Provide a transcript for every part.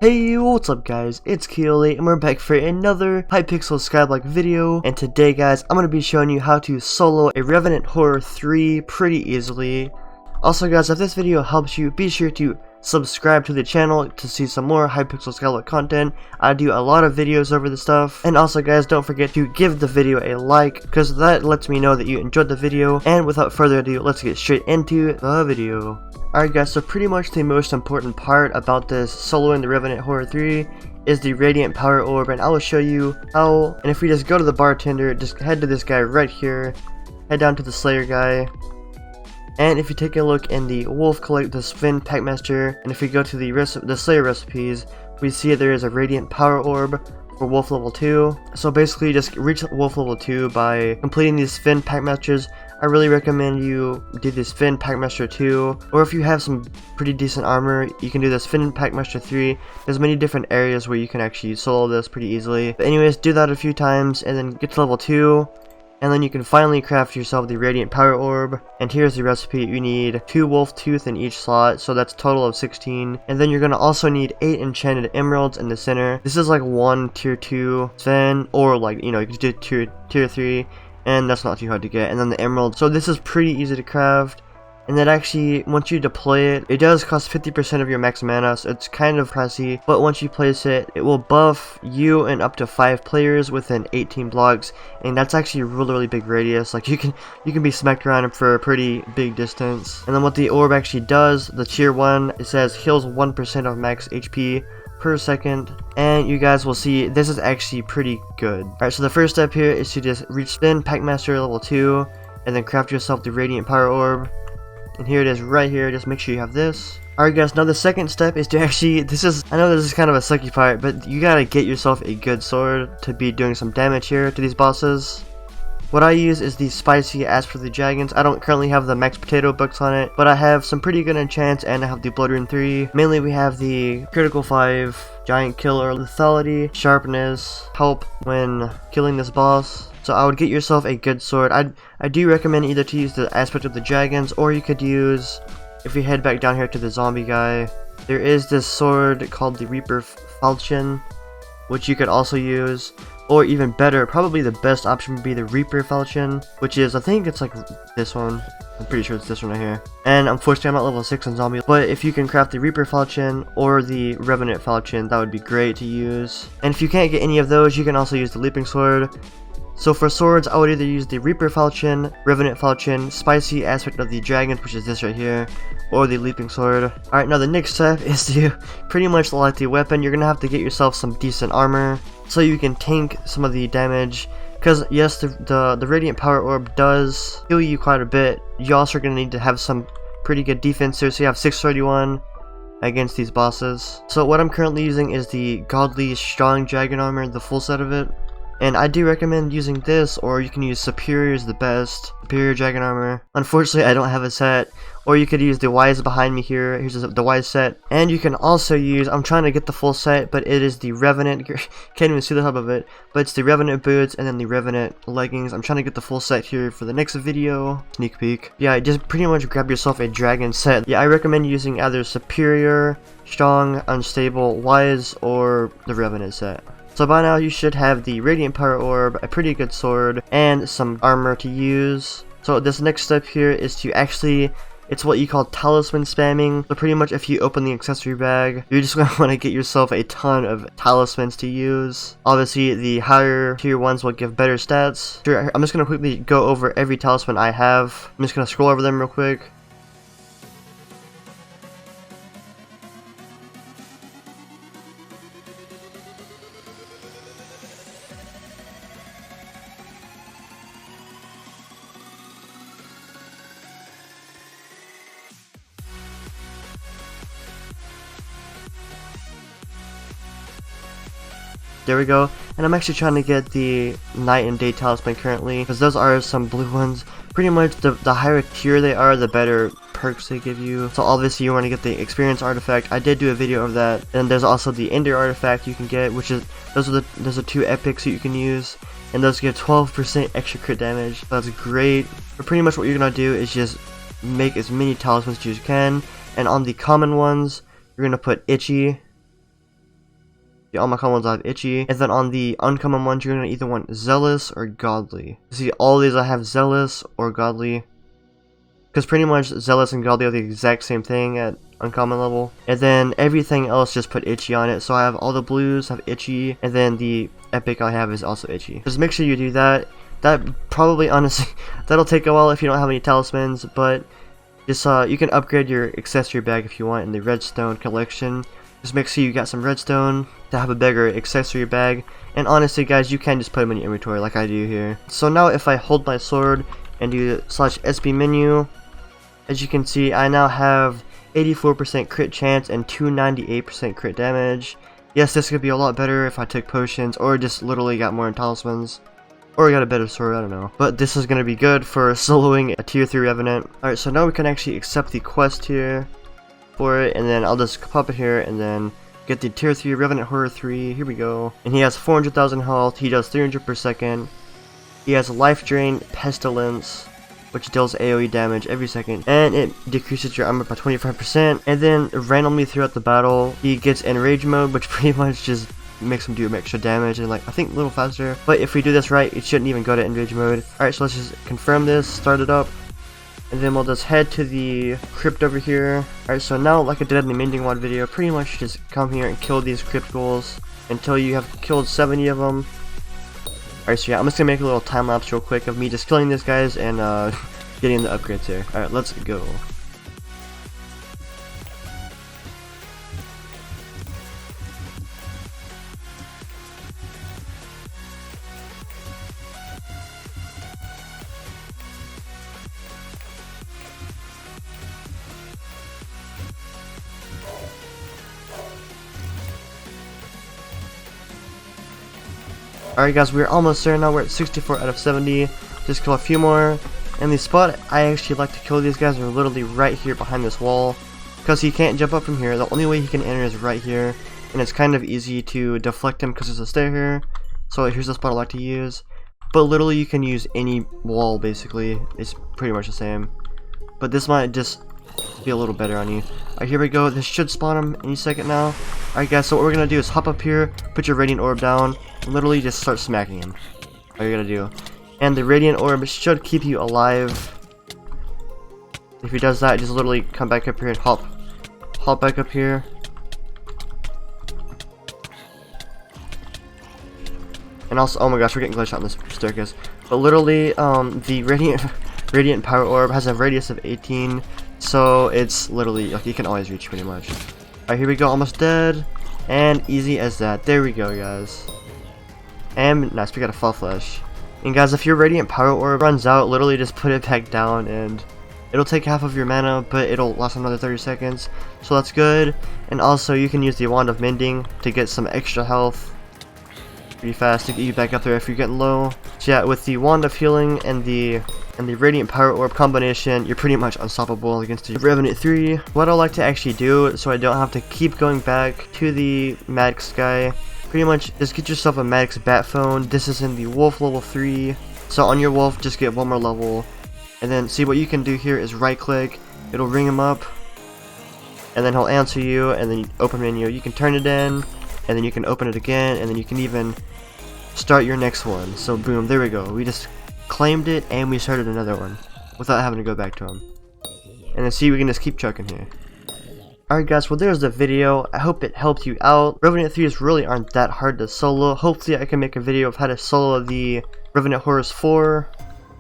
Hey, what's up guys, it's Keely and we're back for another Hypixel Skyblock video, and today guys, I'm going to be showing you how to solo a Revenant Horror 3 pretty easily. Also guys, if this video helps you, be sure to subscribe to the channel to see some more Hypixel Skyblock content. I do a lot of videos over this stuff, and also guys, don't forget to give the video a like, because that lets me know that you enjoyed the video. And without further ado, let's get straight into the video. Alright guys, so pretty much the most important part about this soloing the Revenant Horror 3 is the Radiant Power Orb, and I will show you how. And if we just go to the bartender, just head to this guy right here, head down to the Slayer guy, and if you take a look in the Wolf Collect the Spin Packmaster, and if we go to the Slayer recipes, we see there is a Radiant Power Orb for Wolf level 2. So basically just reach Wolf level 2 by completing these Spin Packmasters. I really recommend you do this Spin Packmaster 2, or if you have some pretty decent armor, you can do this Spin Packmaster 3. There's many different areas where you can actually solo this pretty easily. But anyways, do that a few times and then get to level 2. And then you can finally craft yourself the Radiant Power Orb. And here's the recipe. You need 2 wolf tooth in each slot, so that's a total of 16. And then you're going to also need 8 enchanted emeralds in the center. This is like 1 tier 2 Sven, or like, you know, you can do tier 3. And that's not too hard to get. And then the emerald. So this is pretty easy to craft. And then actually, once you deploy it, it does cost 50% of your max mana, so it's kind of pricey. But once you place it, it will buff you and up to 5 players within 18 blocks, and that's actually a really big radius. Like you can be smacked around for a pretty big distance. And then what the orb actually does, the tier 1, it says heals 1% of max HP per second, and you guys will see this is actually pretty good. Alright, so the first step here is to just reach Spin Packmaster level 2, and then craft yourself the Radiant Power Orb. And here it is right here, just make sure you have this. Alright guys, now the second step is to actually, I know this is kind of a sucky part, but you gotta get yourself a good sword to be doing some damage here to these bosses. What I use is the Spicy Ask for the Dragons. I don't currently have the Max Potato books on it, but I have some pretty good enchants, and I have the Blood Rune 3. Mainly we have the Critical 5, Giant Kill or Lethality, Sharpness, help when killing this boss. So I would get yourself a good sword. I do recommend either to use the Aspect of the Dragons, or you could use, if you head back down here to the zombie guy, there is this sword called the Reaper Falchion, which you could also use. Or even better, probably the best option would be the Reaper Falchion, which is, I think it's like this one. I'm pretty sure it's this one right here. And unfortunately I'm not level 6 on zombie, but if you can craft the Reaper Falchion or the Revenant Falchion, that would be great to use. And if you can't get any of those, you can also use the Leaping Sword. So for swords, I would either use the Reaper Falchion, Revenant Falchion, Spicy Aspect of the Dragons, which is this right here, or the Leaping Sword. Alright, now the next step is to pretty much select the weapon. You're gonna have to get yourself some decent armor so you can tank some of the damage. Because yes, the Radiant Power Orb does heal you quite a bit. You also are gonna need to have some pretty good defense here, so you have 631 against these bosses. So what I'm currently using is the Godly Strong Dragon Armor, the full set of it. And I do recommend using this, or you can use Superior is the best. Superior Dragon Armor. Unfortunately, I don't have a set. Or you could use the Wise behind me here. Here's the Wise set. And you can also use, I'm trying to get the full set, but it is the Revenant. Can't even see the hub of it. But it's the Revenant boots and then the Revenant leggings. I'm trying to get the full set here for the next video. Sneak peek. Yeah, just pretty much grab yourself a dragon set. Yeah, I recommend using either Superior, Strong, Unstable, Wise, or the Revenant set. So by now you should have the Radiant Power Orb, a pretty good sword, and some armor to use. So this next step here is to actually, it's what you call talisman spamming. So pretty much if you open the accessory bag, you're just going to want to get yourself a ton of talismans to use. Obviously the higher tier ones will give better stats. Sure, I'm just going to quickly go over every talisman I have. I'm just going to scroll over them real quick. There we go. And I'm actually trying to get the night and day talisman currently, because those are some blue ones. Pretty much the higher tier they are, the better perks they give you. So obviously you want to get the experience artifact. I did do a video of that. And there's also the Ender artifact you can get, which is those are 2 epics that you can use, and those give 12% extra crit damage. That's great. But pretty much what you're gonna do is just make as many talismans as you can, and on the common ones you're gonna put Itchy, The uncommon ones I have Itchy. And then on the uncommon ones, you're going to either want Zealous or Godly. See, all these I have Zealous or Godly. Because pretty much Zealous and Godly are the exact same thing at uncommon level. And then everything else just put Itchy on it. So I have all the blues have Itchy. And then the epic I have is also Itchy. Just make sure you do that. That probably, honestly, that'll take a while if you don't have any talismans. But just you can upgrade your accessory bag if you want in the redstone collection. Just make sure you got some redstone to have a bigger accessory bag. And honestly guys, you can just put them in your inventory like I do here. So now if I hold my sword and do /SB menu, as you can see I now have 84% crit chance and 298% crit damage. Yes, this could be a lot better if I took potions or just literally got more talismans. Or got a better sword, I don't know. But this is going to be good for soloing a tier 3 Revenant. Alright, so now we can actually accept the quest here for it, and then I'll just pop it here and then get the tier 3 Revenant Horror 3. Here we go. And he has 400,000 health, he does 300 per second. He has Life Drain, Pestilence, which deals AoE damage every second, and it decreases your armor by 25%. And then randomly throughout the battle, he gets Enrage mode, which pretty much just makes him do extra damage and like I think a little faster. But if we do this right, it shouldn't even go to Enrage mode. Alright, so let's just confirm this, start it up. And then we'll just head to the crypt over here. Alright, so now like I did in the Mending Wand video, pretty much just come here and kill these crypt ghouls until you have killed 70 of them. Alright, so yeah, I'm just gonna make a little time lapse real quick of me just killing these guys and getting the upgrades here. Alright, let's go. Alright guys, we're almost there now. We're at 64 out of 70. Just kill a few more. And the spot I actually like to kill these guys are literally right here behind this wall. Because he can't jump up from here. The only way he can enter is right here. And it's kind of easy to deflect him because there's a stair here. So here's the spot I like to use. But literally you can use any wall basically. It's pretty much the same. But this might just be a little better on you. Alright, here we go. This should spawn him any second now. Alright guys, so what we're gonna do is hop up here, put your Radiant Orb down, and literally just start smacking him. All you're gonna do. And the Radiant Orb should keep you alive. If he does that, just literally come back up here and hop back up here. And also, oh my gosh, we're getting glitched on this staircase. But literally, the Radiant Power Orb has a radius of 18, so it's literally like you can always reach pretty much. Alright, here we go, almost dead, and easy as that. There we go, guys. And nice, we got a Fall Flesh. And guys, if your Radiant Power Orb runs out, literally just put it back down, and it'll take half of your mana, but it'll last another 30 seconds, so that's good. And also, you can use the Wand of Mending to get some extra health pretty fast to get you back up there if you're getting low. So yeah, with the Wand of Healing and the Radiant Power Orb combination, you're pretty much unstoppable against the Revenant 3. What I like to actually do, so I don't have to keep going back to the Maddox guy, pretty much just get yourself a Maddox Bat Phone. This is in the Wolf level 3, so on your Wolf, just get one more level. And then see what you can do here is right click, it'll ring him up, and then he'll answer you, and then you open menu, you can turn it in, and then you can open it again, and then you can even start your next one. So boom, there we go. We just claimed it and we started another one without having to go back to him. And then see, we can just keep chucking here. Alright guys, well there's the video. I hope it helped you out. Revenant 3s really aren't that hard to solo. Hopefully I can make a video of how to solo the Revenant Horrors 4,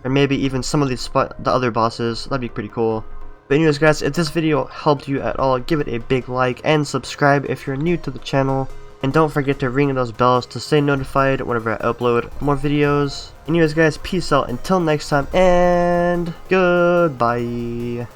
or maybe even some of the other bosses. That'd be pretty cool. But anyways guys, if this video helped you at all, give it a big like and subscribe if you're new to the channel. And don't forget to ring those bells to stay notified whenever I upload more videos. Anyways guys, peace out until next time, and goodbye.